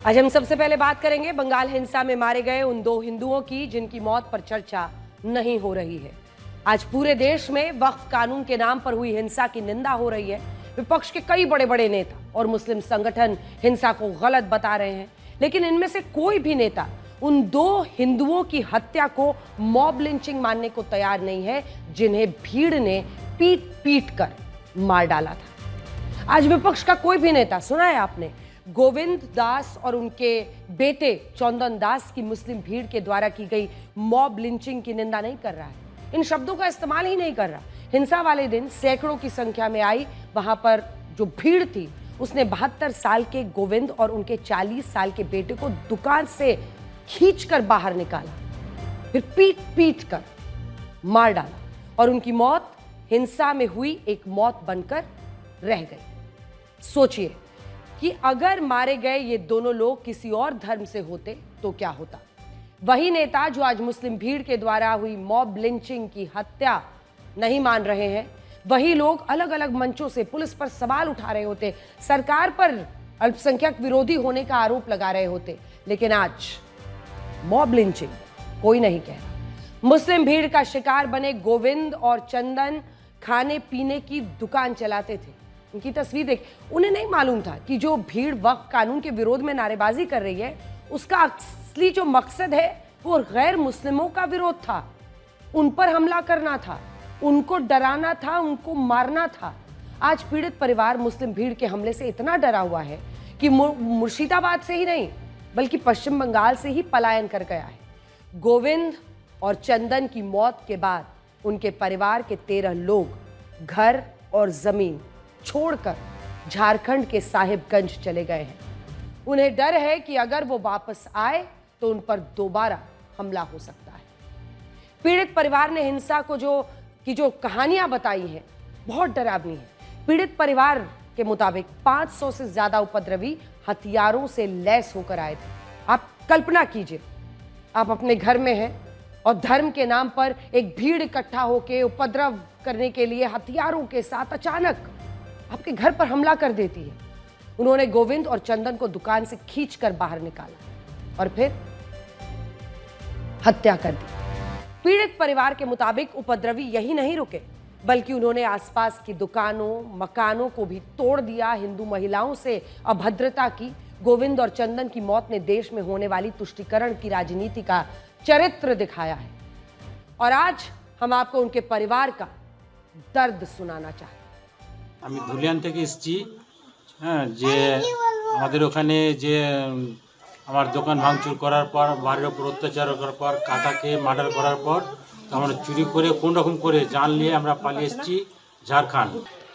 आज हम सबसे पहले बात करेंगे बंगाल हिंसा में मारे गए उन 2 हिंदुओं की जिनकी मौत पर चर्चा नहीं हो रही है। आज पूरे देश में वक्फ कानून के नाम पर हुई हिंसा की निंदा हो रही है। विपक्ष के कई बड़े बड़े नेता और मुस्लिम संगठन हिंसा को गलत बता रहे हैं, लेकिन इनमें से कोई भी नेता उन 2 हिंदुओं की हत्या को मॉब लिंचिंग मानने को तैयार नहीं है, जिन्हें भीड़ ने पीट पीट कर मार डाला था। आज विपक्ष का कोई भी नेता, सुना है आपने, गोविंद दास और उनके बेटे चंदन दास की मुस्लिम भीड़ के द्वारा की गई मॉब लिंचिंग की निंदा नहीं कर रहा है, इन शब्दों का इस्तेमाल ही नहीं कर रहा। हिंसा वाले दिन सैकड़ों की संख्या में आई वहां पर जो भीड़ थी उसने 72 साल के गोविंद और उनके 40 साल के बेटे को दुकान से खींचकर बाहर निकाला, फिर पीट पीट कर मार डाला और उनकी मौत हिंसा में हुई एक मौत बनकर रह गई। सोचिए कि अगर मारे गए ये दोनों लोग किसी और धर्म से होते तो क्या होता। वही नेता जो आज मुस्लिम भीड़ के द्वारा हुई मॉब लिंचिंग की हत्या नहीं मान रहे हैं, वही लोग अलग अलग मंचों से पुलिस पर सवाल उठा रहे होते, सरकार पर अल्पसंख्यक विरोधी होने का आरोप लगा रहे होते, लेकिन आज मॉब लिंचिंग कोई नहीं कह रहा। मुस्लिम भीड़ का शिकार बने गोविंद और चंदन खाने पीने की दुकान चलाते थे। उनकी तस्वीर देख, उन्हें नहीं मालूम था कि जो भीड़ वक्फ कानून के विरोध में नारेबाजी कर रही है उसका असली जो मकसद है वो गैर मुस्लिमों का विरोध था, उन पर हमला करना था, उनको डराना था, उनको मारना था। आज पीड़ित परिवार मुस्लिम भीड़ के हमले से इतना डरा हुआ है कि मुर्शिदाबाद से ही नहीं बल्कि पश्चिम बंगाल से ही पलायन कर गया है। गोविंद और चंदन की मौत के बाद उनके परिवार के 13 लोग घर और जमीन छोड़कर झारखंड के साहिबगंज चले गए हैं। उन्हें डर है कि अगर वो वापस आए तो उन पर दोबारा हमला हो सकता है। पीड़ित परिवार ने हिंसा को जो कहानियां बताई हैं बहुत डरावनी है। पीड़ित परिवार के मुताबिक 500 से ज्यादा उपद्रवी हथियारों से लैस होकर आए थे। आप कल्पना कीजिए, आप अपने घर में हैं और धर्म के नाम पर एक भीड़ इकट्ठा होकर उपद्रव करने के लिए हथियारों के साथ अचानक आपके घर पर हमला कर देती है। उन्होंने गोविंद और चंदन को दुकान से खींचकर बाहर निकाला और फिर हत्या कर दी। पीड़ित परिवार के मुताबिक उपद्रवी यही नहीं रुके, बल्कि उन्होंने आसपास की दुकानों मकानों को भी तोड़ दिया, हिंदू महिलाओं से अभद्रता की। गोविंद और चंदन की मौत ने देश में होने वाली तुष्टीकरण की राजनीति का चरित्र दिखाया है और आज हम आपको उनके परिवार का दर्द सुनाना चाहते हैं। আমি ধুলিয়ান থেকে এসেছি। যে আমাদের ওখানে যে আমার দোকান ভাঙচুর করার পর, বাড়ির ওপর অত্যাচার করার পর, কাকাকে মার্ডার করার পর আমরা চুরি করে কোন রকম করে জান নিয়ে আমরা পালিয়ে এসেছি ঝাড়খণ্ড।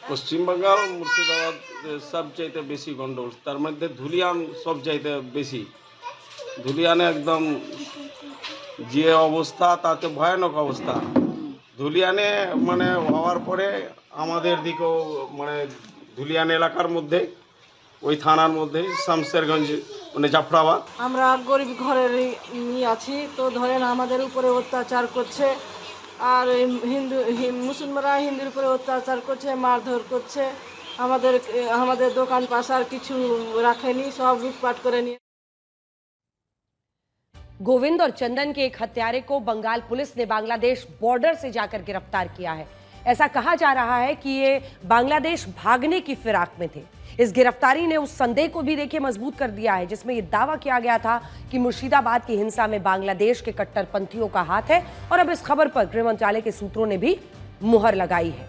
পশ্চিমবঙ্গ মুর্শিদাবাদ সবচাইতে বেশি গন্ডগোল, তার মধ্যে ধুলিয়ান সবচাইতে বেশি। ধুলিয়ানে একদম যে অবস্থা তাতে ভয়ানক অবস্থা। ধুলিয়ানে মানে হওয়ার পরে আমাদের দিকেও মানে ধুলিয়ান এলাকার মধ্যে ওই থানার মধ্যে শামশেরগঞ্জ মানে জাফরাবাদ। আমরা গরিব ঘরের আছি, তো ধরেন আমাদের উপরে অত্যাচার করছে আর মুসলমানরা হিন্দুর উপরে অত্যাচার করছে, মারধর করছে। আমাদের দোকান পাশার কিছু রাখেনি, সব লুটপাট করে নিয়ে। गोविंद और चंदन के एक हत्यारे को बंगाल पुलिस ने बांग्लादेश बॉर्डर से जाकर गिरफ्तार किया है। ऐसा कहा जा रहा है कि ये बांग्लादेश भागने की फिराक में थे। इस गिरफ्तारी ने उस संदेह को भी देखिए मजबूत कर दिया है जिसमें यह दावा किया गया था कि मुर्शिदाबाद की हिंसा में बांग्लादेश के कट्टरपंथियों का हाथ है और अब इस खबर पर गृह मंत्रालय के सूत्रों ने भी मुहर लगाई है।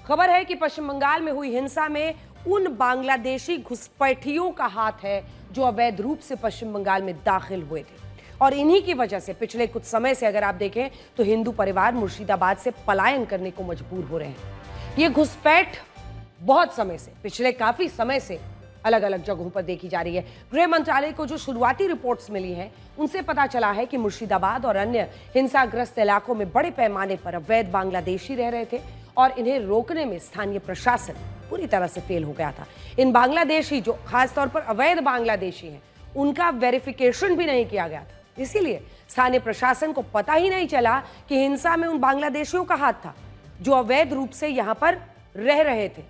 खबर है कि पश्चिम बंगाल में हुई हिंसा में उन बांग्लादेशी घुसपैठियों का हाथ है जो अवैध रूप से पश्चिम बंगाल में दाखिल हुए थे और इन्हीं की वजह से पिछले कुछ समय से अगर आप देखें तो हिंदू परिवार मुर्शिदाबाद से पलायन करने को मजबूर हो रहे हैं। ये घुसपैठ बहुत समय से, पिछले काफी समय से अलग अलग जगहों पर देखी जा रही है। गृह मंत्रालय को जो शुरुआती रिपोर्ट्स मिली हैं उनसे पता चला है कि मुर्शिदाबाद और अन्य हिंसाग्रस्त इलाकों में बड़े पैमाने पर अवैध बांग्लादेशी रह रहे थे और इन्हें रोकने में स्थानीय प्रशासन पूरी तरह से फेल हो गया था। इन बांग्लादेशी जो खासतौर पर अवैध बांग्लादेशी हैं उनका वेरिफिकेशन भी नहीं किया गया था, इसीलिए स्थानीय प्रशासन को पता ही नहीं चला कि हिंसा में उन बांग्लादेशियों का हाथ था जो अवैध रूप से यहां पर रह रहे थे।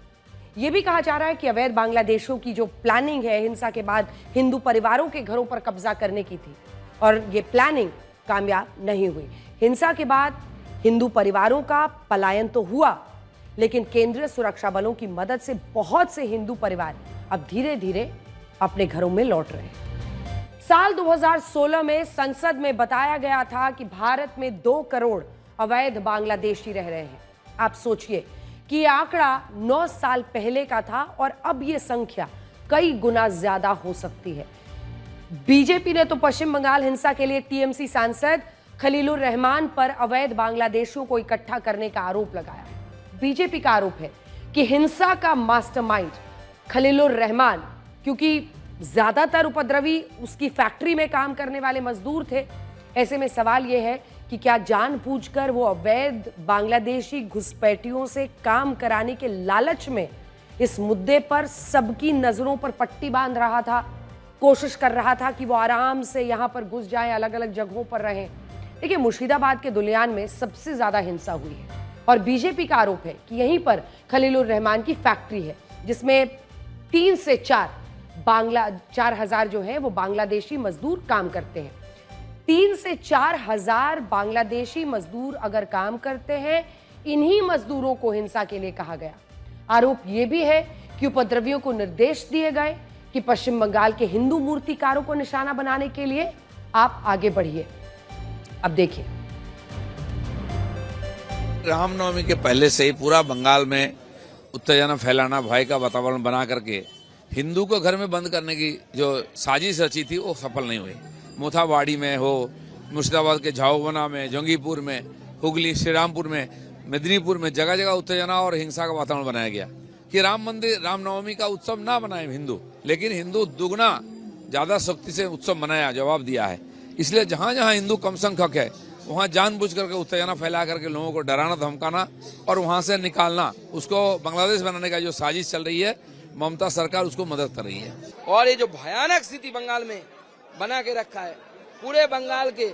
यह भी कहा जा रहा है कि अवैध बांग्लादेशियों की जो प्लानिंग है हिंसा के बाद हिंदू परिवारों के घरों पर कब्जा करने की थी और ये प्लानिंग कामयाब नहीं हुई। हिंसा के बाद हिंदू परिवारों का पलायन तो हुआ, लेकिन केंद्रीय सुरक्षा बलों की मदद से बहुत से हिंदू परिवार अब धीरे धीरे अपने घरों में लौट रहे हैं। साल 2016 में संसद में बताया गया था कि भारत में 2 करोड़ अवैध बांग्लादेशी रह रहे हैं। आप सोचिए कि यह आंकड़ा 9 साल पहले का था और अब यह संख्या कई गुना ज्यादा हो सकती है। बीजेपी ने तो पश्चिम बंगाल हिंसा के लिए टीएमसी सांसद खलीलुर रहमान पर अवैध बांग्लादेशियों को इकट्ठा करने का आरोप लगाया है। बीजेपी का आरोप है कि हिंसा का मास्टरमाइंड खलीलुर रहमान, क्योंकि ज्यादातर उपद्रवी उसकी फैक्ट्री में काम करने वाले मजदूर थे। ऐसे में सवाल यह है कि क्या जानबूझकर वो अवैध बांग्लादेशी घुसपैठियों से काम कराने के लालच में इस मुद्दे पर सबकी नजरों पर पट्टी बांध रहा था, कोशिश कर रहा था कि वो आराम से यहां पर घुस जाएं, अलग अलग जगहों पर रहें। देखिए, मुर्शिदाबाद के दुलियान में सबसे ज्यादा हिंसा हुई है और बीजेपी का आरोप है कि यहीं पर खलीलुर रहमान की फैक्ट्री है, जिसमें 3 से 4 हजार जो है वो बांग्लादेशी मजदूर काम करते हैं। 3 से 4 हजार बांग्लादेशी मजदूर अगर काम करते हैं, इन्हीं मजदूरों को हिंसा के लिए कहा गया। आरोप यह भी है कि उपद्रवियों को निर्देश दिए गए कि पश्चिम बंगाल के हिंदू मूर्तिकारों को निशाना बनाने के लिए आप आगे बढ़िए। अब देखिए, रामनवमी के पहले से ही पूरा बंगाल में उत्तेजना फैलाना, भय का वातावरण बना करके हिंदू को घर में बंद करने की जो साजिश रची थी वो सफल नहीं हुई। मोथाबाड़ी में हो, मुर्शिदाबाद के झाओबना में, जंगीपुर में, हुगली, श्रीरामपुर में, मेदिनीपुर में जगह जगह उत्तेजना और हिंसा का वातावरण बनाया गया कि रामनवमी का उत्सव ना मनाए हिंदू, लेकिन हिंदू दुगना ज्यादा शक्ति से उत्सव मनाया, जवाब दिया है। इसलिए जहां जहां हिंदू कम संख्यक है वहां जानबूझ करके उत्तेजना फैला करके लोगों को डराना, धमकाना और वहां से निकालना, उसको बांग्लादेश बनाने का जो साजिश चल रही है, ममता सरकार उसको मदद कर रही है। और ये जो भयानक स्थिति बंगाल में बना के रखा है, पूरे बंगाल के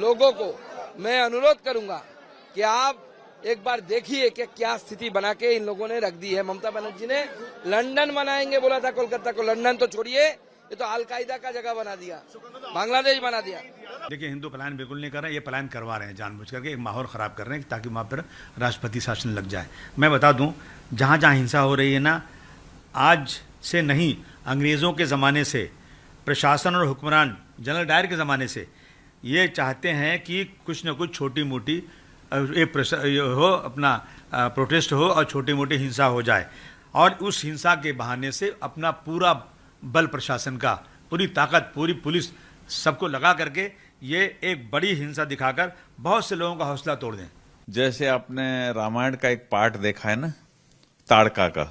लोगों को मैं अनुरोध करूंगा कि आप एक बार देखिए कि क्या स्थिति बना के इन लोगों ने रख दी है। ममता बनर्जी ने लंदन बनाएंगे बोला था, कोलकाता को। लंदन तो छोड़िए, ये तो अलकायदा का जगह बना दिया, बांग्लादेश बना दिया। देखिए, हिंदू पलायन बिल्कुल नहीं कर रहे हैं, ये पलायन करवा रहे हैं जानबूझ करके, एक माहौल खराब कर रहे हैं ताकि वहाँ पर राष्ट्रपति शासन लग जाए। मैं बता दूं, जहाँ जहाँ हिंसा हो रही है ना, आज से नहीं, अंग्रेज़ों के ज़माने से, प्रशासन और हुक्मरान जनरल डायर के ज़माने से ये चाहते हैं कि कुछ न कुछ छोटी मोटी हो, अपना प्रोटेस्ट हो और छोटी मोटी हिंसा हो जाए, और उस हिंसा के बहाने से अपना पूरा बल प्रशासन का, पूरी ताकत, पूरी पुलिस सबको लगा करके ये एक बड़ी हिंसा दिखाकर बहुत से लोगों का हौसला तोड़ दें। जैसे आपने रामायण का एक पार्ट देखा है ना, ताड़का का,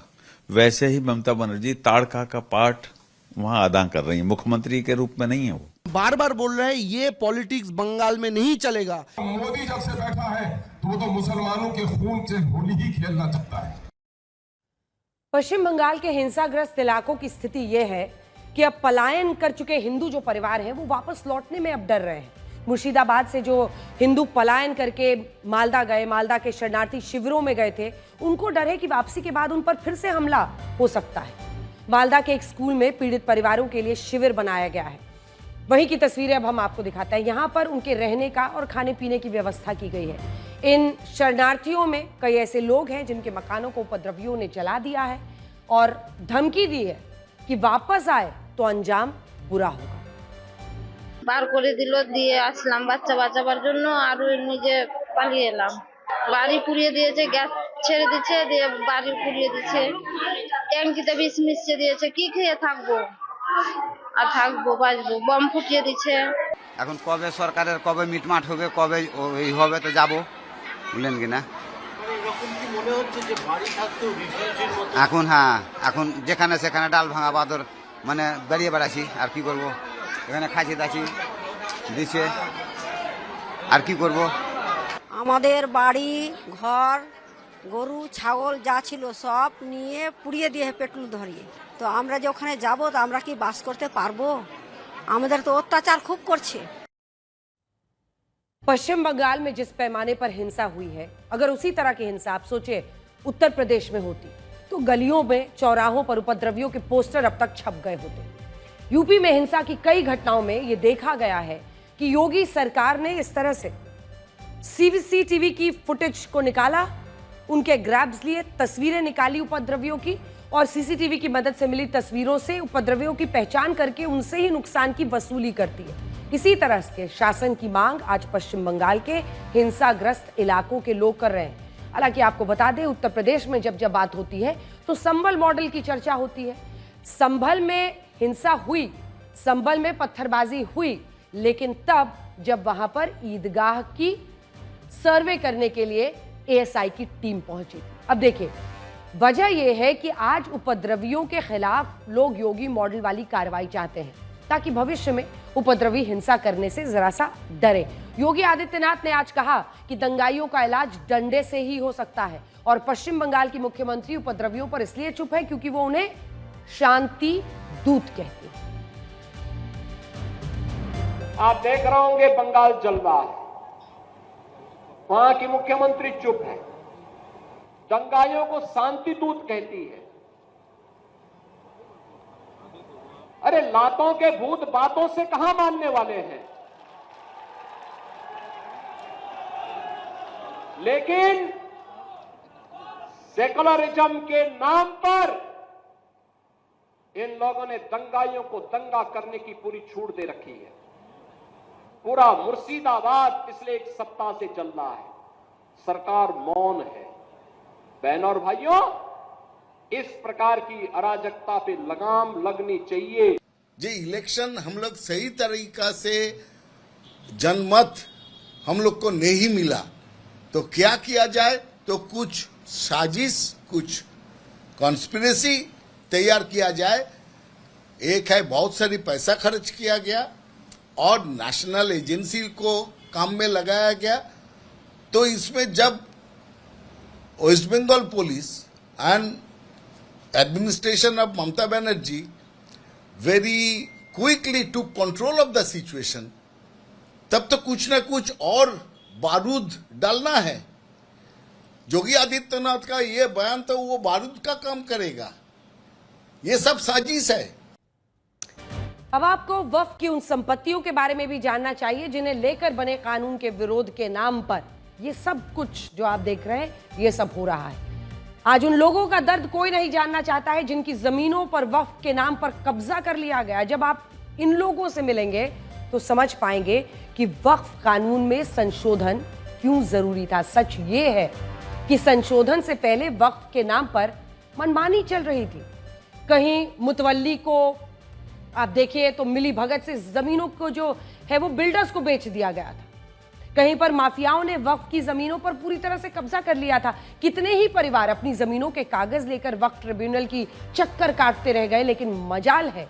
वैसे ही ममता बनर्जी ताड़का का पार्ट वहां अदा कर रही है, मुख्यमंत्री के रूप में नहीं है। वो बार बार बोल रहे हैं ये पॉलिटिक्स बंगाल में नहीं चलेगा। मोदी जब से बैठा है तो वो तो मुसलमानों के खून से होली ही खेलना चाहता है। पश्चिम बंगाल के हिंसाग्रस्त इलाकों की स्थिति यह है कि अब पलायन कर चुके हिंदू जो परिवार हैं वो वापस लौटने में अब डर रहे हैं। मुर्शिदाबाद से जो हिंदू पलायन करके मालदा गए, मालदा के शरणार्थी शिविरों में गए थे, उनको डर है कि वापसी के बाद उन पर फिर से हमला हो सकता है। मालदा के एक स्कूल में पीड़ित परिवारों के लिए शिविर बनाया गया है। वहीं की तस्वीरें अब हम आपको दिखाते हैं। यहाँ पर उनके रहने का और खाने पीने की व्यवस्था की गई है। इन शरणार्थियों में कई ऐसे लोग हैं जिनके मकानों को उपद्रवियों ने जला दिया है और धमकी दी है कि वापस आए तो अंजाम बुरा होगा। বার করে দিল, দিয়ে আসলাম বাচ্চা বাঁচাবার জন্য, আর নিজে পালিয়ে এলাম। বাড়ি পুড়িয়ে দিয়েছে, গ্যাস ছেড়ে দিচ্ছে, দিয়ে বাড়ি পুড়িয়ে দিচ্ছে, ট্যাঙ্কিতে বিষ মিশিয়ে দিয়েছে। কি খেয়ে থাকবো আর থাকবো, বাঁচবো, বম ফুটিয়ে দিচ্ছে। এখন কবে সরকারের কবে মিটমাট হবে, কবে এই হবে তো যাব, বুঝলেন কিনা। এখন হ্যাঁ, এখন যেখানে সেখানে ডাল ভাঙা বাদর মানে বেরিয়ে বেড়াচ্ছি, আর কি করবো। এখানে খাসি দাসি দিচ্ছে, আর কি করব। আমাদের বাড়ি ঘর গরু ছাগল যা ছিল সব নিয়ে পুড়িয়ে দিয়ে পেট্রোল ধরিয়ে, তো আমরা যে ওখানে যাবো তো আমরা কি বাস করতে পারবো? আমাদের তো অত্যাচার খুব করছে। पश्चिम बंगाल में जिस पैमाने पर हिंसा हुई है, अगर उसी तरह की हिंसा आप सोचिए उत्तर प्रदेश में होती तो गलियों में, चौराहों पर उपद्रवियों के पोस्टर अब तक छप गए होते। यूपी में हिंसा की कई घटनाओं में यह देखा गया है कि योगी सरकार ने इस तरह से सीसीटीवी की फुटेज को निकाला, उनके ग्रैब्स लिए, तस्वीरें निकाली उपद्रवियों की, और सीसीटीवी की मदद से मिली तस्वीरों से उपद्रवियों की पहचान करके उनसे ही नुकसान की वसूली करती है। इसी तरह के शासन की मांग आज पश्चिम बंगाल के हिंसाग्रस्त इलाकों के लोग कर रहे हैं। हालांकि आपको बता दें, उत्तर प्रदेश में जब जब बात होती है तो संभल मॉडल की चर्चा होती है। संभल में हिंसा हुई, संभल में पत्थरबाजी हुई, लेकिन तब जब वहां पर ईदगाह की सर्वे करने के लिए एएसआई की टीम पहुंची। अब देखिए, वजह यह है कि आज उपद्रवियों के खिलाफ लोग योगी मॉडल वाली कार्रवाई चाहते हैं ताकि भविष्य में उपद्रवी हिंसा करने से जरा सा डरे। योगी आदित्यनाथ ने आज कहा कि दंगाइयों का इलाज डंडे से ही हो सकता है, और पश्चिम बंगाल की मुख्यमंत्री उपद्रवियों पर इसलिए चुप है क्योंकि वो उन्हें शांति दूत कहती है। आप देख रहे होंगे बंगाल जल रहा है, वहां की मुख्यमंत्री चुप है, दंगाइयों को शांति दूत कहती है। अरे लातों के भूत बातों से कहां मानने वाले हैं, लेकिन सेकुलरिज्म के नाम पर इन लोगों ने दंगाइयों को दंगा करने की पूरी छूट दे रखी है। पूरा मुर्शिदाबाद पिछले एक सप्ताह से चल रहा है, सरकार मौन है। बहनों और भाइयों, इस प्रकार की अराजकता पे लगाम लगनी चाहिए। जी इलेक्शन हम लोग सही तरीका से जनमत हम लोग को नहीं मिला तो क्या किया जाए, तो कुछ साजिश, कुछ कॉन्स्पिरेसी तैयार किया जाए। एक है बहुत सारी पैसा खर्च किया गया और नेशनल एजेंसी को काम में लगाया गया। तो इसमें जब West Bengal police and administration of Mamata Banerjee very quickly to control of the situation, तब तो कुछ ना कुछ और बारूद डालना है। योगी आदित्यनाथ का ये बयान तो वो बारूद का काम करेगा, ये सब साजिश है। अब आपको वक्फ की उन संपत्तियों के बारे में भी जानना चाहिए जिन्हें लेकर बने कानून के विरोध के नाम पर ये सब कुछ जो आप देख रहे हैं, ये सब हो रहा है। आज उन लोगों का दर्द कोई नहीं जानना चाहता है जिनकी जमीनों पर वक्फ के नाम पर कब्जा कर लिया गया। जब आप इन लोगों से मिलेंगे तो समझ पाएंगे कि वक्फ कानून में संशोधन क्यों जरूरी था। सच ये है कि संशोधन से पहले वक्फ के नाम पर मनमानी चल रही थी। कहीं मुतवल्ली को आप देखिए तो मिली भगत से जमीनों को जो है वो बिल्डर्स को बेच दिया गया था, कहीं पर माफियाओं ने वक्फ की जमीनों पर पूरी तरह से कब्जा कर लिया था। कितने ही परिवार अपनी जमीनों के कागज लेकर वक्फ ट्रिब्यूनल की चक्कर काटते रह गए, लेकिन मजाल है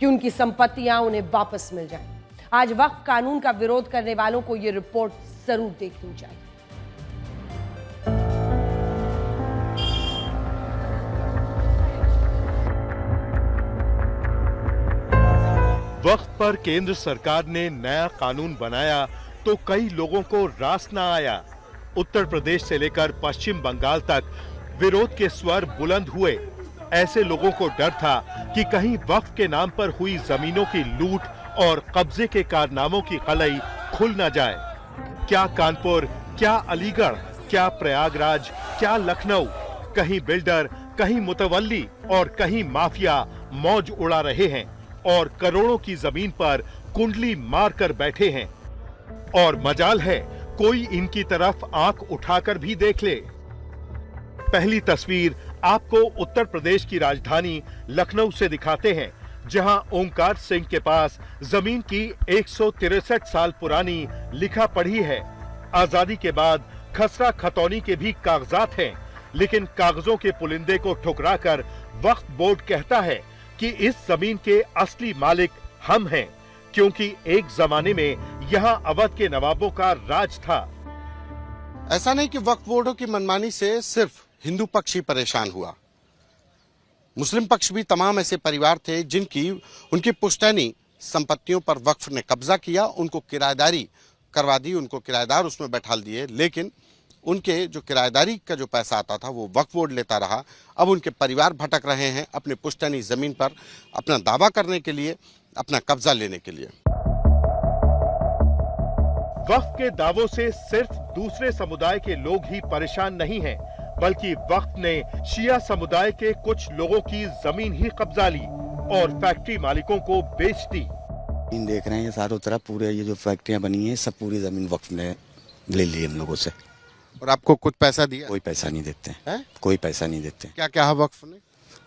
कि उनकी संपत्तियां उन्हें वापस मिल जाएं। आज वक्फ कानून का विरोध करने वालों को यह रिपोर्ट जरूर देखनी चाहिए। वक्त पर केंद्र सरकार ने नया कानून बनाया तो कई लोगों को रास न आया। उत्तर प्रदेश से लेकर पश्चिम बंगाल तक विरोध के स्वर बुलंद हुए। ऐसे लोगों को डर था कि कहीं वक्फ के नाम पर हुई जमीनों की लूट और कब्जे के कारनामों की खलई खुल न जाए। क्या कानपुर, क्या अलीगढ़, क्या प्रयागराज, क्या लखनऊ, कहीं बिल्डर, कहीं मुतवल्ली और कहीं माफिया मौज उड़ा रहे हैं और करोड़ों की जमीन पर कुंडली मारकर बैठे हैं। और मजाल है कोई इनकी तरफ आंख उठाकर भी देख ले। पहली तस्वीर आपको उत्तर प्रदेश की राजधानी लखनऊ से दिखाते हैं, जहां ओंकार सिंह के पास जमीन की 163 साल पुरानी लिखा पढ़ी है। आजादी के बाद खसरा खतौनी के भी कागजात हैं, लेकिन कागजों के पुलिंदे को ठुकराकर वक्फ बोर्ड कहता है कि इस जमीन के असली मालिक हम हैं, क्योंकि एक जमाने में यहाँ अवध के नवाबों का राज था। ऐसा नहीं कि वक्फ बोर्डों की मनमानी से सिर्फ हिंदू पक्ष ही परेशान हुआ। मुस्लिम पक्ष भी तमाम ऐसे परिवार थे जिनकी उनकी पुश्तैनी संपत्तियों पर वक्फ ने कब्जा किया, उनको किराएदारी करवा दी, उनको किराएदार उसमें बैठा दिए, लेकिन उनके जो किराएदारी का जो पैसा आता था वो वक्फ बोर्ड लेता रहा। अब उनके परिवार भटक रहे हैं अपने पुश्तैनी जमीन पर अपना दावा करने के लिए, अपना कब्जा लेने के लिए। वक्फ के दावों से सिर्फ दूसरे समुदाय के लोग ही परेशान नहीं हैं, बल्कि वक्फ ने शिया समुदाय के कुछ लोगों की जमीन ही कब्जा ली और फैक्ट्री मालिकों को बेच दी। इन देख रहे हैं चारों तरफ पूरे ये जो फैक्ट्रियां बनी हैं सब पूरी जमीन वक्फ ने ले ली हम लोगों से। और आपको कुछ पैसा दिया? कोई पैसा नहीं देते हैं? कोई पैसा नहीं देते। क्या क्या है वक्फ ने?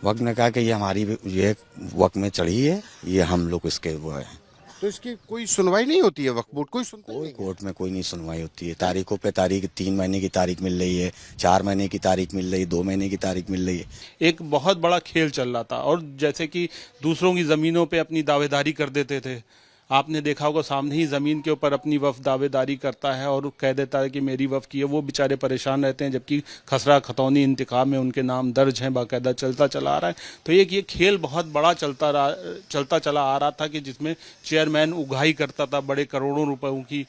वक्फ ने कहा कि ये हमारी ये वक्फ में चढ़ी है, ये हम लोग इसके वो है। तो इसकी कोई सुनवाई नहीं होती है? वक्फ बोर्ड कोई सुनता नहीं? कोर्ट में कोई नहीं सुनवाई होती है। तारीखों पे तारीख, 3 महीने की तारीख मिल रही है, 4 महीने की तारीख मिल रही है, 2 महीने की तारीख मिल रही है। एक बहुत बड़ा खेल चल रहा था और जैसे कि दूसरों की जमीनों पे अपनी दावेदारी कर देते थे। आपने देखा होगा सामने ही जमीन के ऊपर अपनी वफ़ दावेदारी करता है और कह देता है कि मेरी वफ़ की है। वो बेचारे परेशान रहते हैं, जबकि खसरा खतौनी इंतकाम में उनके नाम दर्ज हैं, बाकायदा चलता चला आ रहा है। तो ये खेल बहुत बड़ा चलता चला आ रहा था कि जिसमें चेयरमैन उगाही करता था बड़े करोड़ों रुपयों की।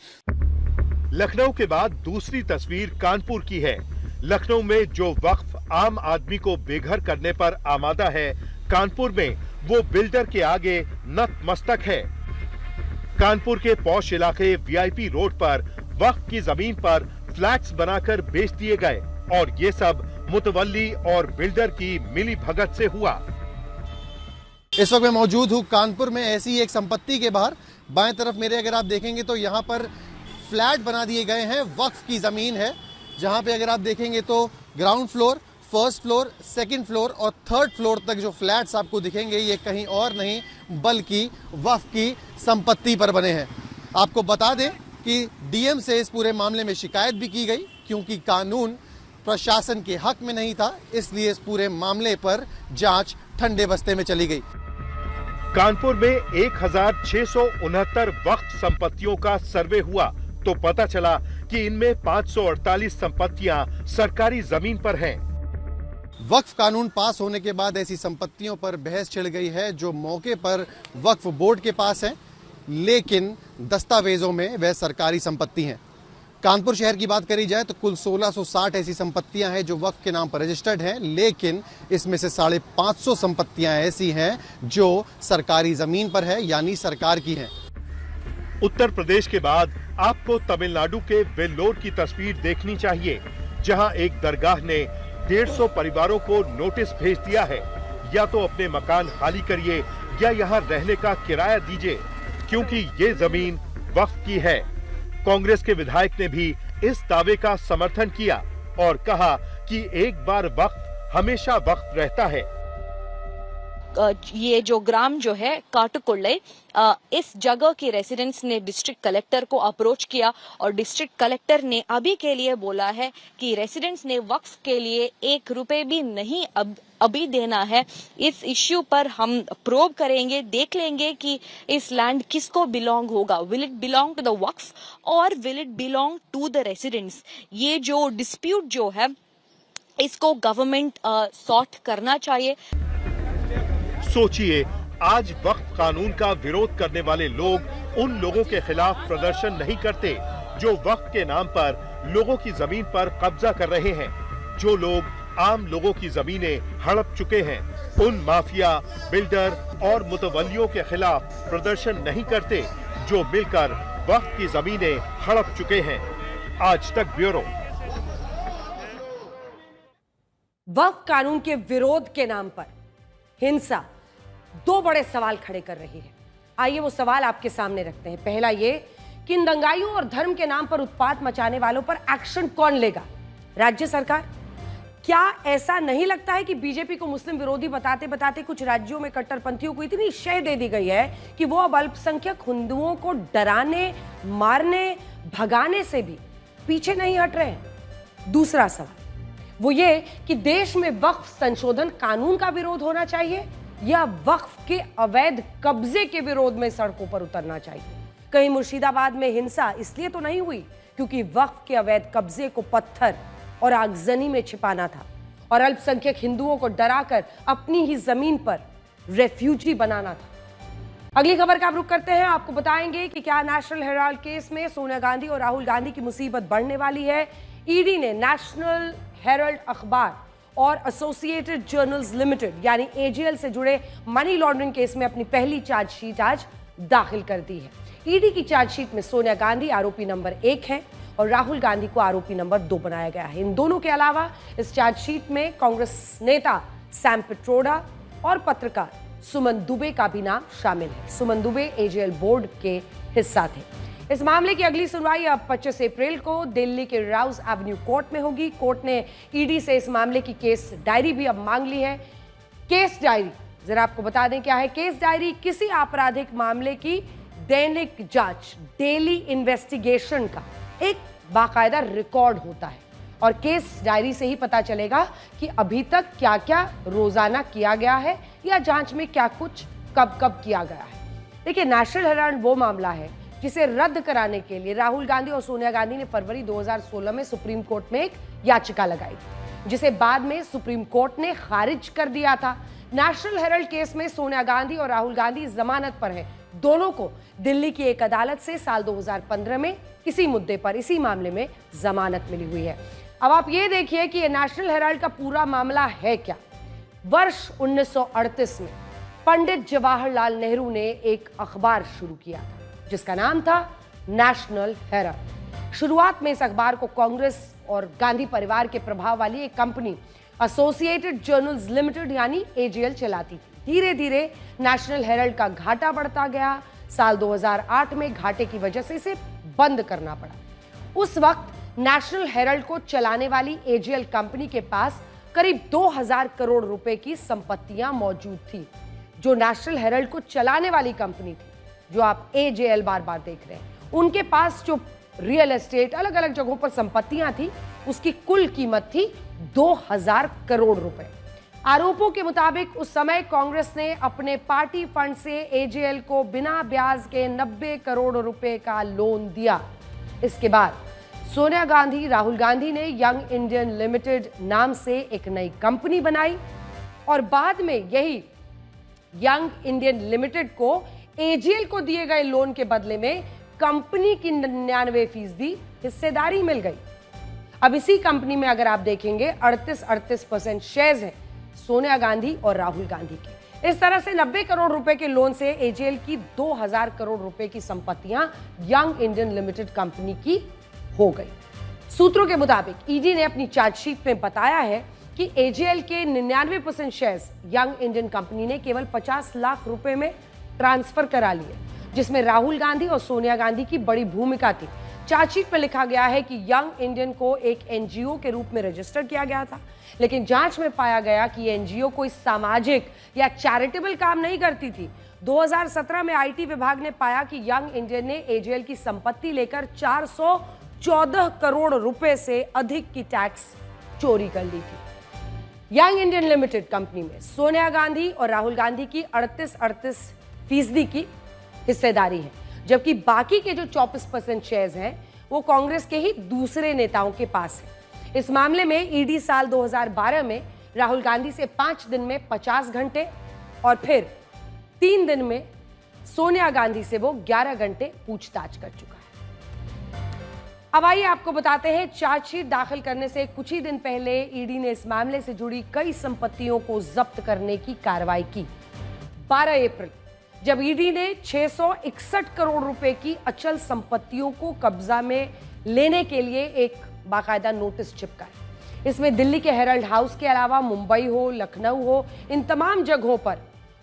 लखनऊ के बाद दूसरी तस्वीर कानपुर की है। लखनऊ में जो वक्फ आम आदमी को बेघर करने पर आमादा है, कानपुर में वो बिल्डर के आगे नतमस्तक है। कानपुर के पॉश इलाके वीआईपी रोड पर वक्फ की जमीन पर फ्लैट्स बनाकर बेच दिए गए और ये सब मुतवल्ली और बिल्डर की मिली भगत से हुआ। इस वक्त मैं मौजूद हूँ कानपुर में ऐसी एक संपत्ति के बाहर। बाएं तरफ मेरे अगर आप देखेंगे तो यहाँ पर फ्लैट बना दिए गए हैं, वक्फ की जमीन है, जहाँ पे अगर आप देखेंगे तो ground floor, first floor, second floor और थर्ड फ्लोर तक जो फ्लैट्स आपको दिखेंगे ये कहीं और नहीं बल्कि वक्फ की संपत्ति पर बने हैं। आपको बता दें कि डीएम से इस पूरे मामले में शिकायत भी की गई, क्योंकि कानून प्रशासन के हक में नहीं था, इसलिए इस पूरे मामले पर जांच ठंडे बस्ते में चली गई। कानपुर में 1669 वक्फ संपत्तियों का सर्वे हुआ तो पता चला कि इनमें 548 संपत्तियां सरकारी जमीन पर हैं। वक्फ कानून पास होने के बाद ऐसी संपत्तियों पर बहस छिड़ गई है जो मौके पर वक्फ बोर्ड के पास है, लेकिन दस्तावेजों में वह सरकारी संपत्ति हैं। कानपुर शहर की बात करी जाए तो कुल 1660 ऐसी संपत्तियां हैं जो वक्फ के नाम पर रजिस्टर्ड हैं, लेकिन इसमें से 550 संपत्तियां ऐसी हैं जो सरकारी जमीन पर है, यानी सरकार की हैं। उत्तर प्रदेश के बाद आपको तमिलनाडु के वेल्लोर की तस्वीर देखनी चाहिए, जहां एक दरगाह ने 150 परिवारों को नोटिस भेज दिया है, या तो अपने मकान खाली करिए या यहाँ रहने का किराया दीजिए, क्योंकि ये जमीन वक्फ की है। कांग्रेस के विधायक ने भी इस दावे का समर्थन किया और कहा कि एक बार वक्फ हमेशा वक्फ रहता है। ये जो ग्राम जो है काटुकुल्ले, इस जगह के रेसिडेंट्स ने डिस्ट्रिक्ट कलेक्टर को अप्रोच किया और डिस्ट्रिक्ट कलेक्टर ने अभी के लिए बोला है कि रेसिडेंट्स ने वक्फ के लिए 1 रुपए भी नहीं अभी देना है। इस इश्यू पर हम प्रोब करेंगे, देख लेंगे कि इस लैंड किसको बिलोंग होगा, will it belong to the Waqf or will it belong to the residents. ये जो डिस्प्यूट जो है इसको गवर्नमेंट सॉर्ट करना चाहिए। सोचिए, आज वक्फ कानून का विरोध करने वाले लोग उन लोगों के खिलाफ प्रदर्शन नहीं करते जो वक्फ के नाम पर लोगों की जमीन पर कब्जा कर रहे हैं। जो लोग आम लोगों की जमीनें हड़प चुके हैं, उन माफिया, बिल्डर और मुतवल्लियों के खिलाफ प्रदर्शन नहीं करते जो मिलकर वक्फ की जमीनें हड़प चुके हैं। आज तक ब्यूरो। वक्फ कानून के विरोध के नाम पर हिंसा 2 बड़े सवाल खड़े कर रही है। आइए वो सवाल आपके सामने रखते हैं। पहला ये कि इन दंगाइयों और धर्म के नाम पर उत्पात मचाने वालों पर एक्शन कौन लेगा? राज्य सरकार? क्या ऐसा नहीं लगता है कि बीजेपी को मुस्लिम विरोधी बताते बताते कुछ राज्यों में कट्टरपंथियों को इतनी शय दे दी गई है कि वो अब अल्पसंख्यक हिंदुओं को डराने, मारने, भगाने से भी पीछे नहीं हट रहे हैं? दूसरा सवाल वो ये कि देश में वक्फ संशोधन कानून का विरोध होना चाहिए या वक्फ के अवैध कब्जे के विरोध में सड़कों पर उतरना चाहिए? कहीं मुर्शिदाबाद में हिंसा इसलिए तो नहीं हुई क्योंकि वक्फ के अवैध कब्जे को पत्थर और आगजनी में छिपाना था और अल्पसंख्यक हिंदुओं को डराकर अपनी ही जमीन पर रेफ्यूजी बनाना था। अगली खबर का आप रुख करते हैं। आपको बताएंगे कि क्या नेशनल हेराल्ड केस में सोनिया गांधी और राहुल गांधी की मुसीबत बढ़ने वाली है। ईडी ने नेशनल हेराल्ड अखबार और एसोसिएटेड जर्नल्स लिमिटेड यानी एजेएल से जुड़े मनी लॉन्ड्रिंग केस में अपनी पहली चार्जशीट आज दाखिल कर दी है। ईडी की चार्जशीट में सोनिया गांधी आरोपी नंबर 1 है और राहुल गांधी को आरोपी नंबर 2 बनाया गया है। इन दोनों के अलावा इस चार्जशीट में कांग्रेस नेता सैम पिट्रोडा और पत्रकार सुमन दुबे का भी नाम शामिल है। सुमन दुबे एजेएल बोर्ड के हिस्सा थे। इस मामले की अगली सुनवाई अब 25 अप्रैल को दिल्ली के राउज एवेन्यू कोर्ट में होगी। कोर्ट ने ईडी से इस मामले की केस डायरी भी अब मांग ली है। केस डायरी जरा आपको बता दें क्या है। केस डायरी किसी आपराधिक मामले की दैनिक जांच, डेली इन्वेस्टिगेशन का एक बाकायदा रिकॉर्ड होता है और केस डायरी से ही पता चलेगा कि अभी तक क्या क्या रोजाना किया गया है या जांच में क्या कुछ कब कब किया गया है। देखिए, नेशनल हेराल्ड वो मामला है जिसे रद्द कराने के लिए राहुल गांधी और सोनिया गांधी ने फरवरी 2016 में सुप्रीम कोर्ट में एक याचिका लगाई थी, जिसे बाद में सुप्रीम कोर्ट ने खारिज कर दिया था। नेशनल हेराल्ड केस में सोनिया गांधी और राहुल गांधी जमानत पर हैं। दोनों को दिल्ली की एक अदालत से साल 2015 में इसी मुद्दे पर, इसी मामले में जमानत मिली हुई है। अब आप ये देखिए कि ये नेशनल हेराल्ड का पूरा मामला है क्या। वर्ष 1938 में पंडित जवाहरलाल नेहरू ने एक अखबार शुरू किया था जिसका नाम था नेशनल हेराल्ड। शुरुआत में इस अखबार को कांग्रेस और गांधी परिवार के प्रभाव वाली एक कंपनी एसोसिएटेड जर्नल्स लिमिटेड यानी एजेएल चलाती थी। धीरे धीरे नेशनल हेराल्ड का घाटा बढ़ता गया। साल 2008 में घाटे की वजह से इसे बंद करना पड़ा। उस वक्त नेशनल हेराल्ड को चलाने वाली एजेएल कंपनी के पास करीब 2000 करोड़ रुपए की संपत्तियां मौजूद थी। जो नेशनल हेराल्ड को चलाने वाली कंपनी थी, जो आप एजेएल बार बार देख रहे हैं, उनके पास जो रियल एस्टेट अलग अलग जगहों पर संपत्तियां थी, उसकी कुल कीमत थी 2000 करोड़ रुपए। आरोपों के मुताबिक उस समय कांग्रेस ने अपने पार्टी फंड से एजेएल को बिना ब्याज के 90 करोड़ रुपए का लोन दिया। इसके बाद सोनिया गांधी, राहुल गांधी ने यंग इंडियन लिमिटेड नाम से एक नई कंपनी बनाई और बाद में यही यंग इंडियन लिमिटेड को एजेएल को दिए गए लोन के बदले में कंपनी की 99% हिस्सेदारी मिल गई। अब इसी कंपनी में अगर आप देखेंगे 38% शेयर्स हैं सोनिया गांधी और राहुल गांधी के। इस तरह से 90 करोड़ रुपए के लोन से एजेएल की 2000 करोड़ रुपए की संपत्तियां यंग इंडियन लिमिटेड कंपनी की हो गई। सूत्रों के मुताबिक ईडी ने अपनी चार्जशीट में बताया है कि एजेएल के 99% शेयर्स यंग इंडियन कंपनी ने केवल 50 लाख रुपए में ट्रांसफर करा लिए, जिसमें राहुल गांधी और सोनिया गांधी की बड़ी भूमिका थी। चार्जशीट में लिखा गया है कि यंग इंडियन को एक एनजीओ के रूप में रजिस्टर किया गया था, लेकिन जांच में पाया गया कि एनजीओ कोई सामाजिक या चैरिटेबल काम नहीं करती थी। 2017 में आईटी विभाग ने पाया कि यंग इंडियन ने एजेएल की संपत्ति लेकर 414 करोड़ रुपए से अधिक की टैक्स चोरी कर ली थी। यंग इंडियन लिमिटेड कंपनी में सोनिया गांधी और राहुल गांधी की 38% की हिस्सेदारी है, जबकि बाकी के जो 24% शेयर्स हैं वो कांग्रेस के ही दूसरे नेताओं के पास है। इस मामले में ईडी साल 2012 में राहुल गांधी से 5 दिन में 50 घंटे और फिर 3 दिन में सोनिया गांधी से वो 11 घंटे पूछताछ कर चुका है। अब आइए आपको बताते हैं, चार्जशीट दाखिल करने से कुछ ही दिन पहले ईडी ने इस मामले से जुड़ी कई संपत्तियों को जब्त करने की कार्रवाई की। 12 अप्रैल जब ईडी ने 661 करोड़ रुपए की अचल संपत्तियों को कब्जा में लेने के लिए एक बाकायदा नोटिस चिपकाया। इसमें दिल्ली के हेराल्ड हाउस के अलावा मुंबई हो, लखनऊ हो, इन तमाम जगहों पर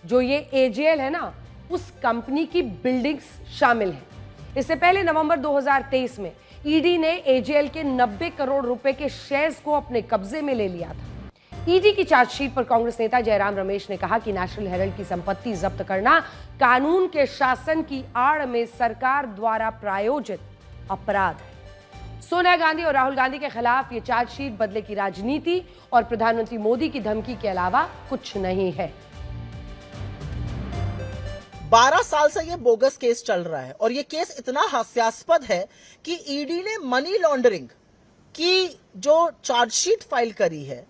जो ये एजेएल है ना, उस कंपनी की बिल्डिंग्स शामिल हैं। इससे पहले नवंबर 2023 में ईडी ने एजेएल के 90 करोड़ रुपए के शेयर्स को अपने कब्जे में ले लिया था। ईडी की चार्जशीट पर कांग्रेस नेता जयराम रमेश ने कहा कि नेशनल हेराल्ड की संपत्ति जब्त करना कानून के शासन की आड़ में सरकार द्वारा प्रायोजित अपराध है। सोनिया गांधी और राहुल गांधी के खिलाफ ये चार्जशीट बदले की राजनीति और प्रधानमंत्री मोदी की धमकी के अलावा कुछ नहीं है। 12 साल से ये बोगस केस चल रहा है और ये केस इतना हास्यास्पद है कि ईडी ने मनी लॉन्ड्रिंग की जो चार्जशीट फाइल करी है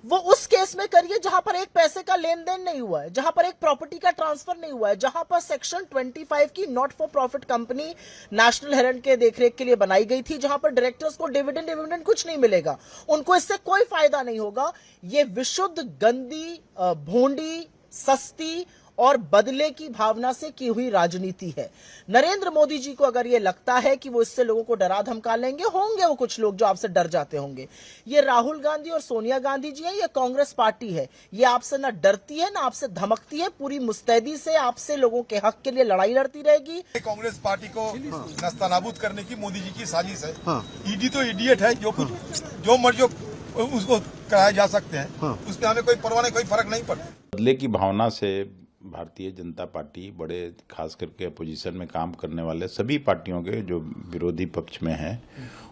वो उस केस में करिए जहां पर एक पैसे का लेन देन नहीं हुआ है, जहां पर एक प्रॉपर्टी का ट्रांसफर नहीं हुआ है, जहां पर सेक्शन 25 की not for profit company national Herald के देखरेख के लिए बनाई गई थी, जहां पर डायरेक्टर्स को डिविडेंड कुछ नहीं मिलेगा, उनको इससे कोई फायदा नहीं होगा। ये विशुद्ध गंदी, भोंडी, सस्ती और बदले की भावना से की हुई राजनीति है। नरेंद्र मोदी जी को अगर ये लगता है कि वो इससे लोगों को डरा धमका लेंगे, होंगे वो कुछ लोग जो आपसे डर जाते होंगे। ये राहुल गांधी और सोनिया गांधी जी है, ये कांग्रेस पार्टी है, ये आपसे ना डरती है ना आपसे धमकती है, पूरी मुस्तैदी से आपसे लोगों के हक के लिए लड़ाई लड़ती रहेगी। कांग्रेस पार्टी को नस्तानाबूद करने की मोदी जी की साजिश है। ईडी तो इडियट है, जो मर्जी उसको कराया जा सकते हैं, उसमें हमें कोई परवाह नहीं, कोई फर्क नहीं पड़ता। बदले की भावना से भारतीय जनता पार्टी, बड़े खास करके अपोजिशन में काम करने वाले सभी पार्टियों के जो विरोधी पक्ष में हैं,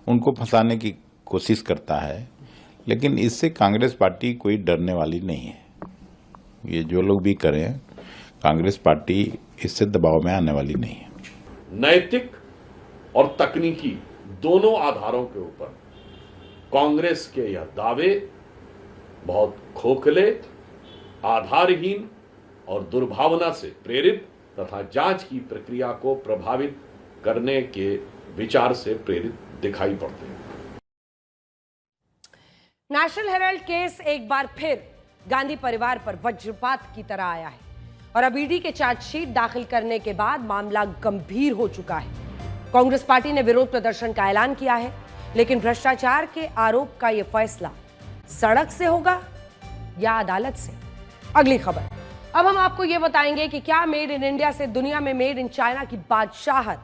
उनको फंसाने की कोशिश करता है, लेकिन इससे कांग्रेस पार्टी कोई डरने वाली नहीं है। ये जो लोग भी करें, कांग्रेस पार्टी इससे दबाव में आने वाली नहीं है। नैतिक और तकनीकी दोनों आधारों के ऊपर कांग्रेस के यह दावे बहुत खोखले, आधारहीन और दुर्भावना से प्रेरित तथा जांच की प्रक्रिया को प्रभावित करने के विचार से प्रेरित दिखाई पड़ते हैं। नेशनल हेराल्ड केस एक बार फिर गांधी परिवार पर वज्रपात की तरह आया है और अब ईडी के चार्जशीट दाखिल करने के बाद मामला गंभीर हो चुका है। कांग्रेस पार्टी ने विरोध प्रदर्शन का ऐलान किया है, लेकिन भ्रष्टाचार के आरोप का यह फैसला सड़क से होगा या अदालत से? अगली खबर। अब हम आपको यह बताएंगे कि क्या मेड इन इंडिया से दुनिया में मेड इन चाइना की बादशाहत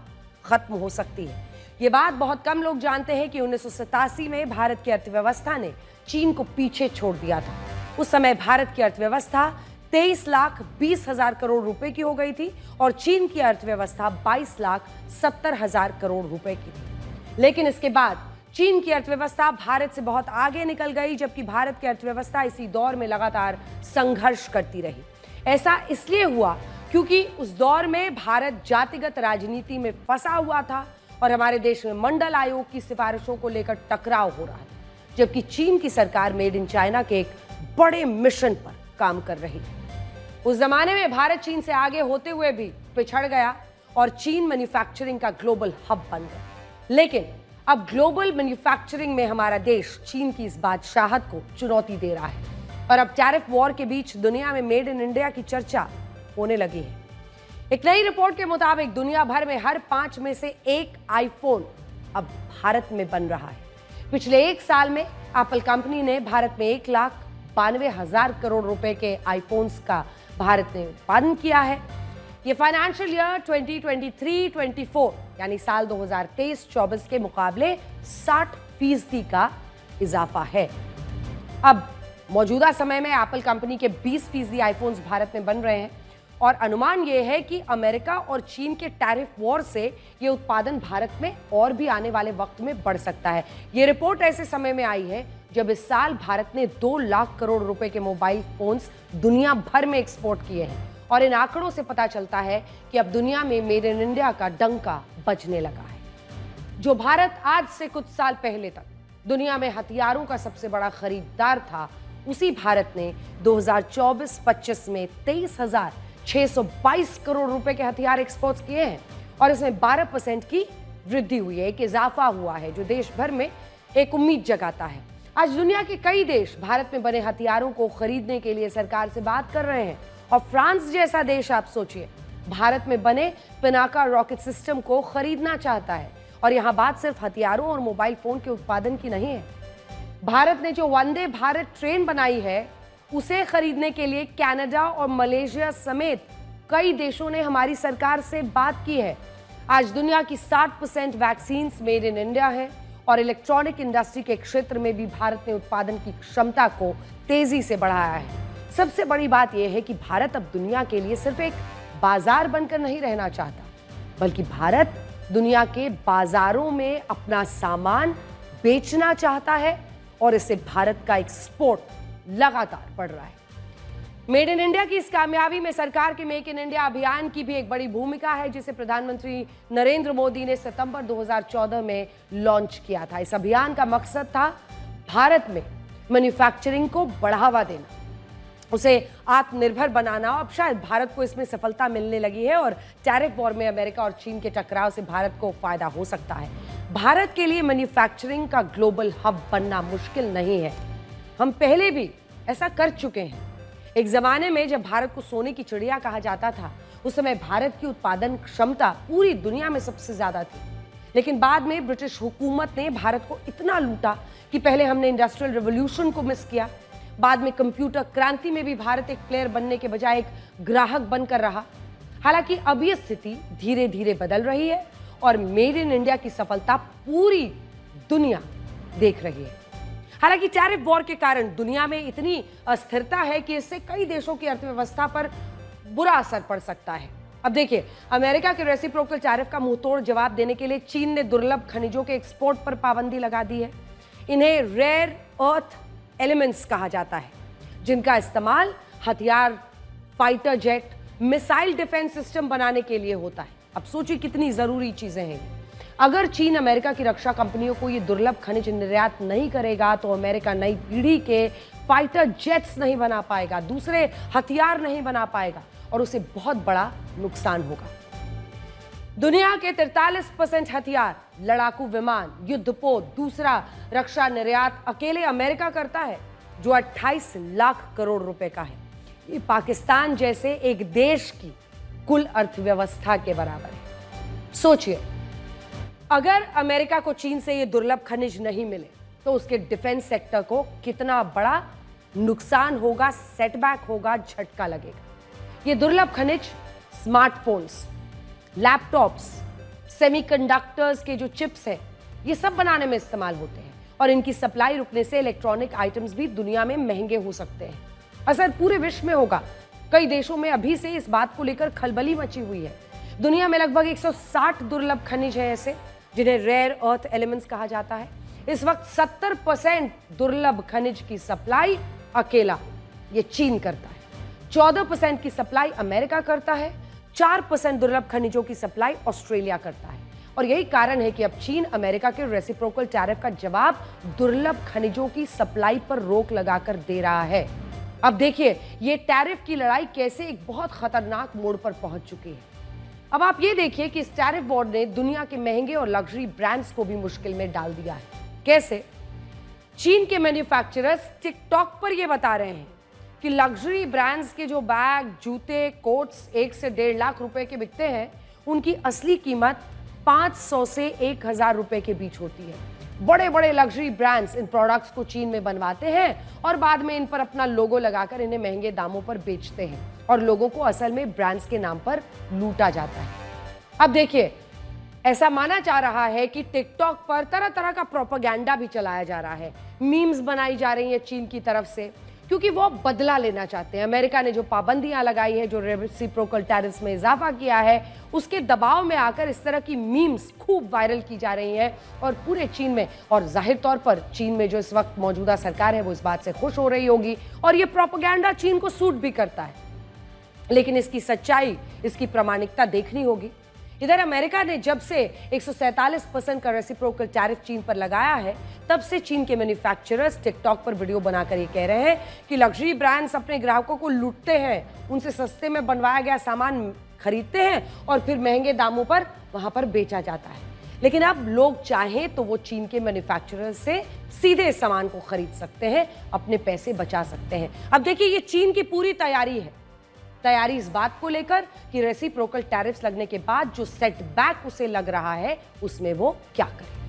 खत्म हो सकती है। ये बात बहुत कम लोग जानते हैं कि 1987 में भारत की अर्थव्यवस्था ने चीन को पीछे छोड़ दिया था। उस समय भारत की अर्थव्यवस्था 23,20,000 करोड़ रुपए की हो गई थी और चीन की अर्थव्यवस्था 22,70,000 करोड़ रुपए की थी। लेकिन इसके बाद चीन की अर्थव्यवस्था भारत से बहुत आगे निकल गई, जबकि भारत की अर्थव्यवस्था इसी दौर में लगातार संघर्ष करती रही। ऐसा इसलिए हुआ क्योंकि उस दौर में भारत जातिगत राजनीति में फंसा हुआ था और हमारे देश में मंडल आयोग की सिफारिशों को लेकर टकराव हो रहा था, जबकि चीन की सरकार मेड इन चाइना के एक बड़े मिशन पर काम कर रही थी। उस जमाने में भारत चीन से आगे होते हुए भी पिछड़ गया और चीन मैन्युफैक्चरिंग का ग्लोबल हब बन गया। लेकिन अब ग्लोबल मैन्युफैक्चरिंग में हमारा देश चीन की इस बादशाहत को चुनौती दे रहा है और अब टैरिफ वॉर के बीच दुनिया में मेड इन इंडिया की चर्चा होने लगी है। एक नई रिपोर्ट के मुताबिक दुनिया भर में हर 5 में से एक आईफोन अब भारत में बन रहा है। पिछले 1 साल में एप्पल कंपनी ने भारत में 1,92,000 करोड़ रुपए के आईफोन्स का भारत ने उत्पादन किया है। ये फाइनेंशियल ईयर 2023-24 यानी साल 2023-24 के मुकाबले 60% का इजाफा है। अब मौजूदा समय में एप्पल कंपनी के 20% आईफोन्स भारत में बन रहे हैं और अनुमान यह है कि अमेरिका और चीन के टैरिफ वॉर से ये उत्पादन भारत में और भी आने वाले वक्त में बढ़ सकता है। ये रिपोर्ट ऐसे समय में आई है जब इस साल भारत ने 2 लाख करोड़ रुपए के मोबाइल फोन्स दुनिया भर में एक्सपोर्ट किए हैं और इन आंकड़ों से पता चलता है कि अब दुनिया में मेड इन इंडिया का डंका बजने लगा है। जो भारत आज से कुछ साल पहले तक दुनिया में हथियारों का सबसे बड़ा खरीदार था, उसी भारत ने 2024-25 में 23,622 करोड़ रुपए के हथियार एक्सपोर्ट किए हैं और इसमें 12% की वृद्धि हुई है, एक इजाफा हुआ है जो देश भर में एक उम्मीद जगाता है। आज दुनिया के कई देश भारत में बने हथियारों को खरीदने के लिए सरकार से बात कर रहे हैं और फ्रांस जैसा देश, आप सोचिए, भारत में बने पिनाका रॉकेट सिस्टम को खरीदना चाहता है। और यहां बात सिर्फ हथियारों और मोबाइल फोन के उत्पादन की नहीं है। भारत ने जो वंदे भारत ट्रेन बनाई है उसे खरीदने के लिए कनाडा और मलेशिया समेत कई देशों ने हमारी सरकार से बात की है। आज दुनिया की 60% वैक्सीन मेड इन इंडिया है और इलेक्ट्रॉनिक इंडस्ट्री के क्षेत्र में भी भारत ने उत्पादन की क्षमता को तेजी से बढ़ाया है। सबसे बड़ी बात यह है कि भारत अब दुनिया के लिए सिर्फ एक बाजार बनकर नहीं रहना चाहता, बल्कि भारत दुनिया के बाजारों में अपना सामान बेचना चाहता है और इससे भारत का एक्सपोर्ट लगातार बढ़ रहा है। मेड इन इंडिया की इस कामयाबी में सरकार के मेक इन इंडिया अभियान की भी एक बड़ी भूमिका है, जिसे प्रधानमंत्री नरेंद्र मोदी ने सितंबर 2014 में लॉन्च किया था। इस अभियान का मकसद था भारत में मैन्युफैक्चरिंग को बढ़ावा देना, उसे आत्मनिर्भर बनाना। अब शायद भारत को इसमें सफलता मिलने लगी है और टैरिफ वॉर में अमेरिका और चीन के टकराव से भारत को फायदा हो सकता है। भारत के लिए मैन्युफैक्चरिंग का ग्लोबल हब बनना मुश्किल नहीं है, हम पहले भी ऐसा कर चुके हैं। एक जमाने में जब भारत को सोने की चिड़िया कहा जाता था, उस समय भारत की उत्पादन क्षमता पूरी दुनिया में सबसे ज्यादा थी। लेकिन बाद में ब्रिटिश हुकूमत ने भारत को इतना लूटा कि पहले हमने इंडस्ट्रियल रिवॉल्यूशन को मिस किया, बाद में कंप्यूटर क्रांति में भी भारत एक प्लेयर बनने के बजाय एक ग्राहक बनकर रहा। हालांकि अब ये स्थिति धीरे धीरे बदल रही है और मेड इन इंडिया की सफलता पूरी दुनिया देख रही है। हालांकि टैरिफ वॉर के कारण दुनिया में इतनी अस्थिरता है कि इससे कई देशों की अर्थव्यवस्था पर बुरा असर पड़ सकता है। अब देखिए, अमेरिका के रेसिप्रोकल टैरिफ का मुंहतोड़ जवाब देने के लिए चीन ने दुर्लभ खनिजों के एक्सपोर्ट पर पाबंदी लगा दी है। इन्हें रेयर अर्थ एलिमेंट्स कहा जाता है, जिनका इस्तेमाल हथियार, fighter jet, missile defence system बनाने के लिए होता है। अब सोचिए कितनी जरूरी चीजें हैं। अगर चीन अमेरिका की रक्षा कंपनियों को ये दुर्लभ खनिज निर्यात नहीं करेगा तो अमेरिका नई पीढ़ी के फाइटर जेट्स नहीं बना पाएगा, दूसरे हथियार नहीं बना पाएगा और उसे बहुत बड़ा नुकसान होगा। दुनिया के 43% हथियार, लड़ाकू विमान, युद्धपोत, दूसरा रक्षा निर्यात अकेले अमेरिका करता है, जो 28 लाख करोड़ रुपए का है। ये पाकिस्तान जैसे एक देश की कुल अर्थव्यवस्था के बराबर है। सोचिए, अगर अमेरिका को चीन से ये दुर्लभ खनिज नहीं मिले तो उसके डिफेंस सेक्टर को कितना बड़ा नुकसान होगा, सेटबैक होगा, झटका लगेगा। ये दुर्लभ खनिज स्मार्टफोन्स, लैपटॉप्स, सेमीकंडक्टर्स के जो चिप्स हैं, ये सब बनाने में इस्तेमाल होते हैं और इनकी सप्लाई रुकने से इलेक्ट्रॉनिक आइटम्स भी दुनिया में महंगे हो सकते हैं। असर पूरे विश्व में होगा। कई देशों में अभी से इस बात को लेकर खलबली मची हुई है। दुनिया में लगभग 160 दुर्लभ खनिज हैं ऐसे, जिन्हें रेयर अर्थ एलिमेंट्स कहा जाता है। इस वक्त 70% दुर्लभ खनिज की सप्लाई अकेला ये चीन करता है, 14% की सप्लाई अमेरिका करता है, 4% दुर्लभ खनिजों की सप्लाई ऑस्ट्रेलिया करता है। और यही कारण है कि अब चीन अमेरिका के रेसिप्रोकल टैरिफ का जवाब दुर्लभ खनिजों की सप्लाई पर रोक लगाकर दे रहा है। अब देखिए, ये टैरिफ की लड़ाई कैसे एक बहुत खतरनाक मोड़ पर पहुंच चुकी है। अब आप ये देखिए कि इस टैरिफ वॉर ने दुनिया के महंगे और लग्जरी ब्रांड्स को भी मुश्किल में डाल दिया है। कैसे? चीन के मैन्युफैक्चरर्स टिकटॉक पर ये बता रहे हैं कि लग्जरी ब्रांड्स के जो बैग, जूते, कोट्स 1 से 1.5 लाख रुपए के बिकते हैं, उनकी असली कीमत 500 से 1000 रुपए के बीच होती है। बड़े बड़े लग्जरी ब्रांड्स इन प्रोडक्ट्स को चीन में बनवाते हैं और बाद में इन पर अपना लोगो लगाकर इन्हें महंगे दामों पर बेचते हैं और लोगों को असल में ब्रांड्स के नाम पर लूटा जाता है। अब देखिए, ऐसा माना जा रहा है कि टिकटॉक पर तरह तरह का प्रोपेगेंडा भी चलाया जा रहा है, मीम्स बनाई जा रही है चीन की तरफ से, क्योंकि वो बदला लेना चाहते हैं। अमेरिका ने जो पाबंदियां लगाई है, जो रेसिप्रोकल टैरिफ्स में इजाफा किया है, उसके दबाव में आकर इस तरह की मीम्स खूब वायरल की जा रही हैं और पूरे चीन में, और जाहिर तौर पर चीन में जो इस वक्त मौजूदा सरकार है वो इस बात से खुश हो रही होगी और ये प्रोपेगेंडा चीन को सूट भी करता है। लेकिन इसकी सच्चाई, इसकी प्रामाणिकता देखनी होगी। इधर अमेरिका ने जब से 147% का रेसिप्रोकल टैरिफ चीन पर लगाया है, तब से चीन के मैन्युफैक्चरर्स टिकटॉक पर वीडियो बनाकर ये कह रहे हैं कि लग्जरी ब्रांड्स अपने ग्राहकों को लूटते हैं, उनसे सस्ते में बनवाया गया सामान खरीदते हैं और फिर महंगे दामों पर वहां पर बेचा जाता है। लेकिन अब लोग चाहें तो वो चीन के मैन्युफैक्चरर्स से सीधे सामान को खरीद सकते हैं, अपने पैसे बचा सकते हैं। अब देखिए, ये चीन की पूरी तैयारी है, तैयारी इस बात को लेकर कि रेसिप्रोकल टैरिफ्स लगने के बाद जो सेटबैक उसे लग रहा है उसमें वो क्या करे।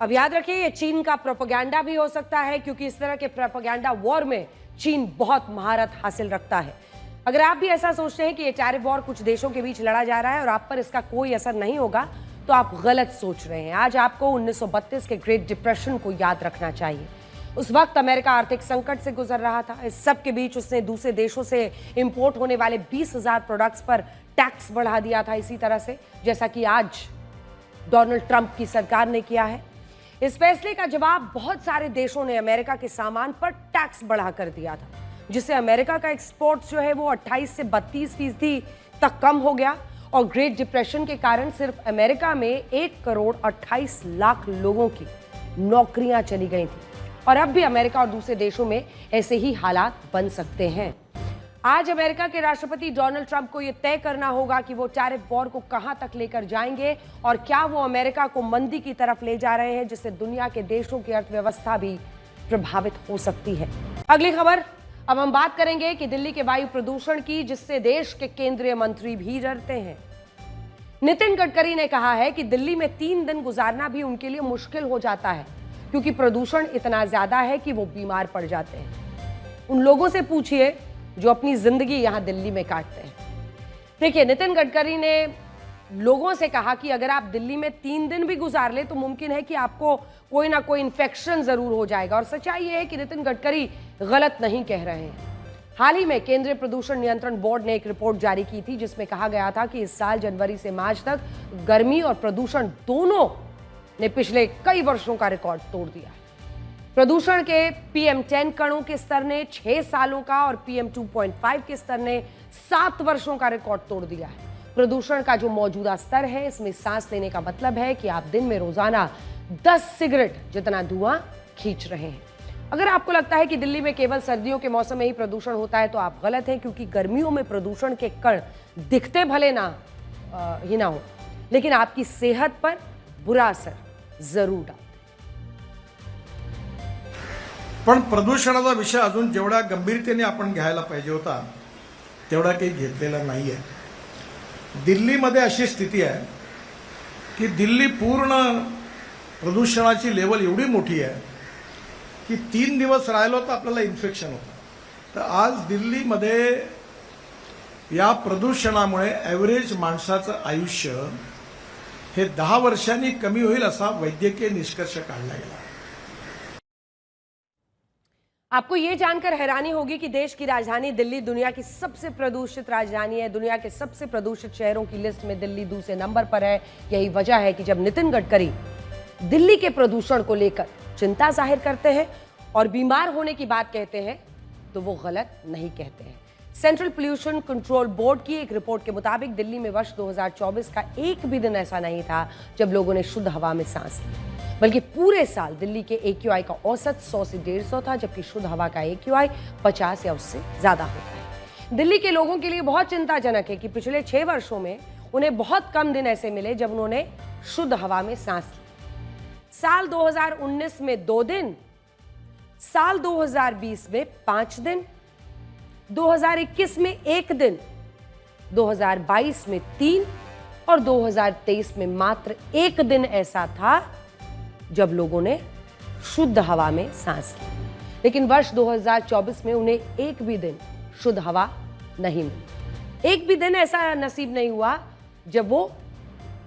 अब याद रखिए, ये चीन का प्रोपेगेंडा भी हो सकता है, क्योंकि इस तरह के प्रोपेगेंडा वॉर में चीन बहुत महारत हासिल रखता है। अगर आप भी ऐसा सोचते हैं कि ये टैरिफ वॉर कुछ देशों के बीच लड़ा जा रहा है और आप पर इसका कोई असर नहीं होगा, तो आप गलत सोच रहे हैं। आज आपको 1932 के ग्रेट डिप्रेशन को याद रखना चाहिए। उस वक्त अमेरिका आर्थिक संकट से गुजर रहा था। इस सब के बीच उसने दूसरे देशों से इंपोर्ट होने वाले 20,000 प्रोडक्ट्स पर टैक्स बढ़ा दिया था, इसी तरह से जैसा कि आज डोनाल्ड ट्रंप की सरकार ने किया है। इस फैसले का जवाब बहुत सारे देशों ने अमेरिका के सामान पर टैक्स बढ़ा कर दिया था, जिससे अमेरिका का एक्सपोर्ट जो है वो 28 से 32% तक कम हो गया और ग्रेट डिप्रेशन के कारण सिर्फ अमेरिका में 1 करोड़ 28 लाख लोगों की नौकरियां चली गई थी और अब भी अमेरिका और दूसरे देशों में ऐसे ही हालात बन सकते हैं। आज अमेरिका के राष्ट्रपति डोनाल्ड ट्रंप को यह तय करना होगा कि वो टैरिफ वॉर को कहां तक लेकर जाएंगे और क्या वो अमेरिका को मंदी की तरफ ले जा रहे हैं, जिससे दुनिया के देशों की अर्थव्यवस्था भी प्रभावित हो सकती है। अगली खबर, अब हम बात करेंगे कि दिल्ली के वायु प्रदूषण की, जिससे देश के केंद्रीय मंत्री भी डरते हैं। नितिन गडकरी ने कहा है कि दिल्ली में 3 दिन गुजारना भी उनके लिए मुश्किल हो जाता है क्योंकि प्रदूषण इतना ज्यादा है कि वो बीमार पड़ जाते हैं। उन लोगों से पूछिए जो अपनी जिंदगी यहां दिल्ली में काटते हैं। देखिए, नितिन गडकरी ने लोगों से कहा कि अगर आप दिल्ली में 3 दिन भी गुजार ले तो मुमकिन है कि आपको कोई ना कोई इन्फेक्शन जरूर हो जाएगा। और सच्चाई यह है कि नितिन गडकरी गलत नहीं कह रहे हैं। हाल ही में केंद्रीय प्रदूषण नियंत्रण बोर्ड ने एक रिपोर्ट जारी की थी जिसमें कहा गया था कि इस साल जनवरी से मार्च तक गर्मी और प्रदूषण दोनों ने पिछले कई वर्षों का रिकॉर्ड तोड़ दिया है। प्रदूषण के PM10 कणों के स्तर ने 6 सालों का और PM2.5 के स्तर ने 7 वर्षों का रिकॉर्ड तोड़ दिया है। प्रदूषण का जो मौजूदा स्तर है, इसमें सांस लेने का मतलब है कि आप दिन में रोजाना 10 सिगरेट जितना धुआं खींच रहे हैं। अगर आपको लगता है कि दिल्ली में केवल सर्दियों के मौसम में ही प्रदूषण होता है तो आप गलत हैं, क्योंकि गर्मियों में प्रदूषण के कण दिखते भले ना ही ना हो, लेकिन आपकी सेहत पर बुरा असर जरूर डालते। पण प्रदूषणाचा विषय अजून जेवढा गंभीरतेने आपण घ्यायला पाहिजे होता तेवढा काही घेतलेला नाही आहे। दिल्लीमध्ये अशी स्थिती आहे की दिल्ली पूर्ण प्रदूषणाची लेवल एवढी मोठी आहे की 3 दिवस राहिलो तर आपल्याला इन्फेक्शन होतं। तर आज दिल्लीमध्ये या प्रदूषणामुळे ॲव्हरेज माणसाचं आयुष्य हे 10 वर्षांनी कमी होईल असा वैद्यकीय निष्कर्ष काढला गेला। आपको ये जानकर हैरानी होगी कि देश की राजधानी दिल्ली दुनिया की सबसे प्रदूषित राजधानी है। दुनिया के सबसे प्रदूषित शहरों की लिस्ट में दिल्ली दूसरे नंबर पर है। यही वजह है कि जब नितिन गडकरी दिल्ली के प्रदूषण को लेकर चिंता जाहिर करते हैं और बीमार होने की बात कहते हैं तो वो गलत नहीं कहते हैं। सेंट्रल पोल्यूशन कंट्रोल बोर्ड की एक रिपोर्ट के मुताबिक दिल्ली में वर्ष 2024 का एक भी दिन ऐसा नहीं था जब लोगों ने शुद्ध हवा में सांस ली, बल्कि पूरे साल दिल्ली के AQI का औसत 100 से 150 था, जबकि शुद्ध हवा का AQI 50 या उससे ज्यादा होता है। दिल्ली के लोगों के लिए बहुत चिंताजनक है कि पिछले 6 वर्षों में उन्हें बहुत कम दिन ऐसे मिले जब उन्होंने शुद्ध हवा में सांस ली। साल 2019 में 2 दिन, साल 2020 में 5 दिन, 2021 में 1 दिन, 2022 में 3 और 2023 में मात्र 1 दिन ऐसा था जब लोगों ने शुद्ध हवा में सांस ली। लेकिन वर्ष 2024 में उन्हें एक भी दिन शुद्ध हवा नहीं मिली। एक भी दिन ऐसा नसीब नहीं हुआ जब वो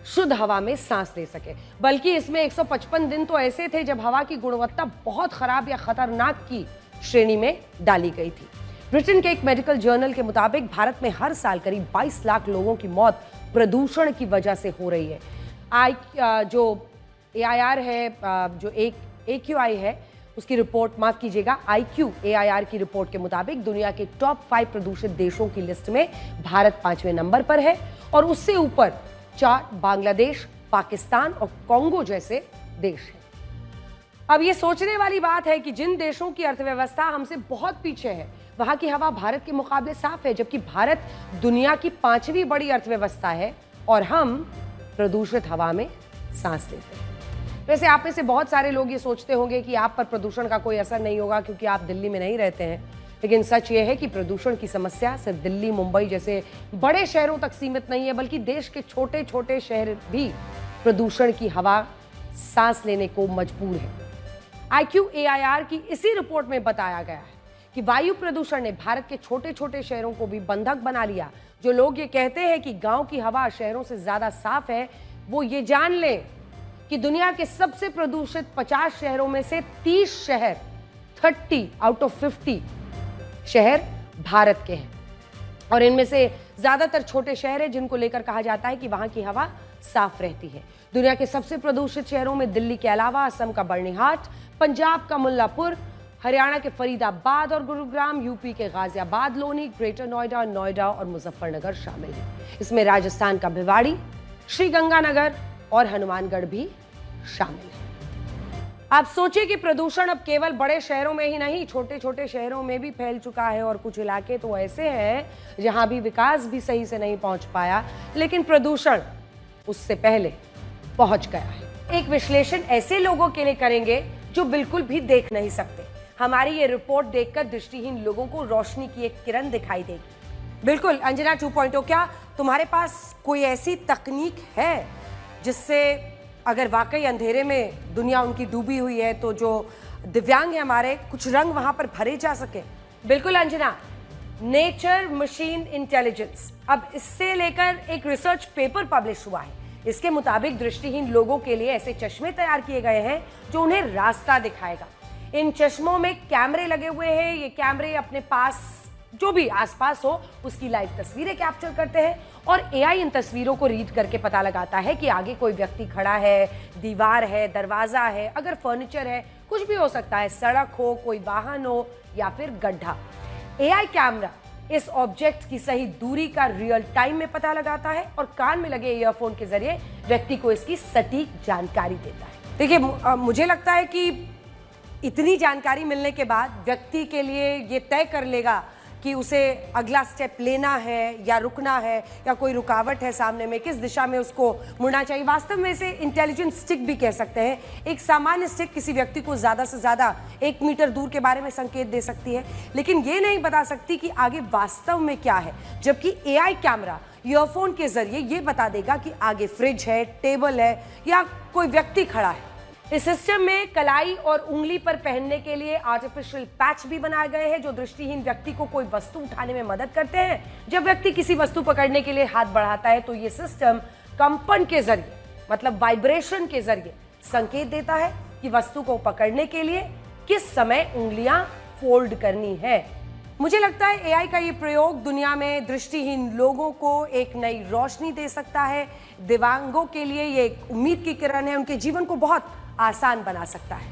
शुद्ध हवा में सांस ले सके, बल्कि इसमें 155 दिन तो ऐसे थे जब हवा की गुणवत्ता बहुत खराब या खतरनाक की श्रेणी में डाली गई थी। ब्रिटेन के एक मेडिकल जर्नल के मुताबिक भारत में हर साल करीब 22 लाख लोगों की मौत प्रदूषण की वजह से हो रही है। जो AIR है, जो AQI है, उसकी रिपोर्ट, माफ कीजिएगा, IQ-AIR की रिपोर्ट के मुताबिक दुनिया के टॉप 5 प्रदूषित देशों की लिस्ट में भारत 5वें नंबर पर है और उससे ऊपर 4 बांग्लादेश, पाकिस्तान और कांगो जैसे देश हैं। अब ये सोचने वाली बात है कि जिन देशों की अर्थव्यवस्था हमसे बहुत पीछे है, वहां की हवा भारत के मुकाबले साफ है, जबकि भारत दुनिया की 5वीं बड़ी अर्थव्यवस्था है और हम प्रदूषित हवा में सांस लेते हैं। वैसे आप में से बहुत सारे लोग ये सोचते होंगे कि आप पर प्रदूषण का कोई असर नहीं होगा क्योंकि आप दिल्ली में नहीं रहते हैं, लेकिन सच ये है कि प्रदूषण की समस्या सिर्फ दिल्ली, मुंबई जैसे बड़े शहरों तक सीमित नहीं है, बल्कि देश के छोटे छोटे शहर भी प्रदूषण की हवा सांस लेने को मजबूर है। IQ-AIR की इसी रिपोर्ट में बताया गया है कि वायु प्रदूषण ने भारत के छोटे छोटे शहरों को भी बंधक बना लिया। जो लोग ये कहते हैं कि गांव की हवा शहरों से ज्यादा साफ है, वो ये जान लें कि दुनिया के सबसे प्रदूषित 50 शहरों में से 30 शहर, 30 आउट ऑफ 50 शहर भारत के हैं और इनमें से ज्यादातर छोटे शहर हैं जिनको लेकर कहा जाता है कि वहां की हवा साफ रहती है। दुनिया के सबसे प्रदूषित शहरों में दिल्ली के अलावा असम का बर्नीहाट, पंजाब का मुल्लापुर, हरियाणा के फरीदाबाद और गुरुग्राम, यूपी के गाजियाबाद, लोनी, ग्रेटर नोएडा, नोएडा और मुजफ्फरनगर शामिल है। इसमें राजस्थान का भिवाड़ी, श्रीगंगानगर और हनुमानगढ़ भी शामिल है। आप सोचिए कि प्रदूषण अब केवल बड़े शहरों में ही नहीं, छोटे छोटे शहरों में भी फैल चुका है और कुछ इलाके तो ऐसे हैं जहां भी विकास भी सही से नहीं पहुंच पाया, लेकिन प्रदूषण उससे पहले पहुंच गया है। एक विश्लेषण ऐसे लोगों के लिए करेंगे जो बिल्कुल भी देख नहीं सकते। हमारी ये रिपोर्ट देखकर दृष्टिहीन लोगों को रोशनी की एक किरण दिखाई देगी। बिल्कुल अंजना 2.0, क्या तुम्हारे पास कोई ऐसी तकनीक है जिससे अगर वाकई अंधेरे में दुनिया उनकी डूबी हुई है तो जो दिव्यांग है हमारे, कुछ रंग वहां पर भरे जा सके? बिल्कुल अंजना, नेचर मशीन इंटेलिजेंस, अब इससे लेकर एक रिसर्च पेपर पब्लिश हुआ है। इसके मुताबिक दृष्टिहीन लोगों के लिए ऐसे चश्मे तैयार किए गए हैं जो उन्हें रास्ता दिखाएगा। इन चश्मों में कैमरे लगे हुए हैं। ये कैमरे अपने पास जो भी आसपास हो उसकी लाइव तस्वीरें कैप्चर करते हैं और एआई इन तस्वीरों को रीड करके पता लगाता है कि आगे कोई व्यक्ति खड़ा है, दीवार है, दरवाजा है, अगर फर्नीचर है, कुछ भी हो सकता है, सड़क हो, कोई वाहन हो या फिर गड्ढा। एआई कैमरा इस ऑब्जेक्ट की सही दूरी का रियल टाइम में पता लगाता है और कान में लगे ईयरफोन के जरिए व्यक्ति को इसकी सटीक जानकारी देता है। देखिए, मुझे लगता है कि इतनी जानकारी मिलने के बाद व्यक्ति के लिए ये तय कर लेगा कि उसे अगला स्टेप लेना है या रुकना है, या कोई रुकावट है सामने में, किस दिशा में उसको मुड़ना चाहिए। वास्तव में इसे इंटेलिजेंट स्टिक भी कह सकते हैं। एक सामान्य स्टिक किसी व्यक्ति को ज़्यादा से ज़्यादा 1 मीटर दूर के बारे में संकेत दे सकती है, लेकिन ये नहीं बता सकती कि आगे वास्तव में क्या है। जबकि एआई कैमरा ईयरफोन के जरिए ये बता देगा कि आगे फ्रिज है, टेबल है या कोई व्यक्ति खड़ा है। इस सिस्टम में कलाई और उंगली पर पहनने के लिए आर्टिफिशियल पैच भी बनाए गए हैं जो दृष्टिहीन व्यक्ति को कोई वस्तु उठाने में मदद करते हैं। जब व्यक्ति किसी वस्तु पकड़ने के लिए हाथ बढ़ाता है तो ये सिस्टम कंपन के जरिए, मतलब वाइब्रेशन के जरिए संकेत देता है कि वस्तु को पकड़ने के लिए किस समय उंगलियां फोल्ड करनी है। मुझे लगता है एआई का ये प्रयोग दुनिया में दृष्टिहीन लोगों को एक नई रोशनी दे सकता है। दिव्यांगों के लिए ये एक उम्मीद की किरण है, उनके जीवन को बहुत आसान बना सकता है।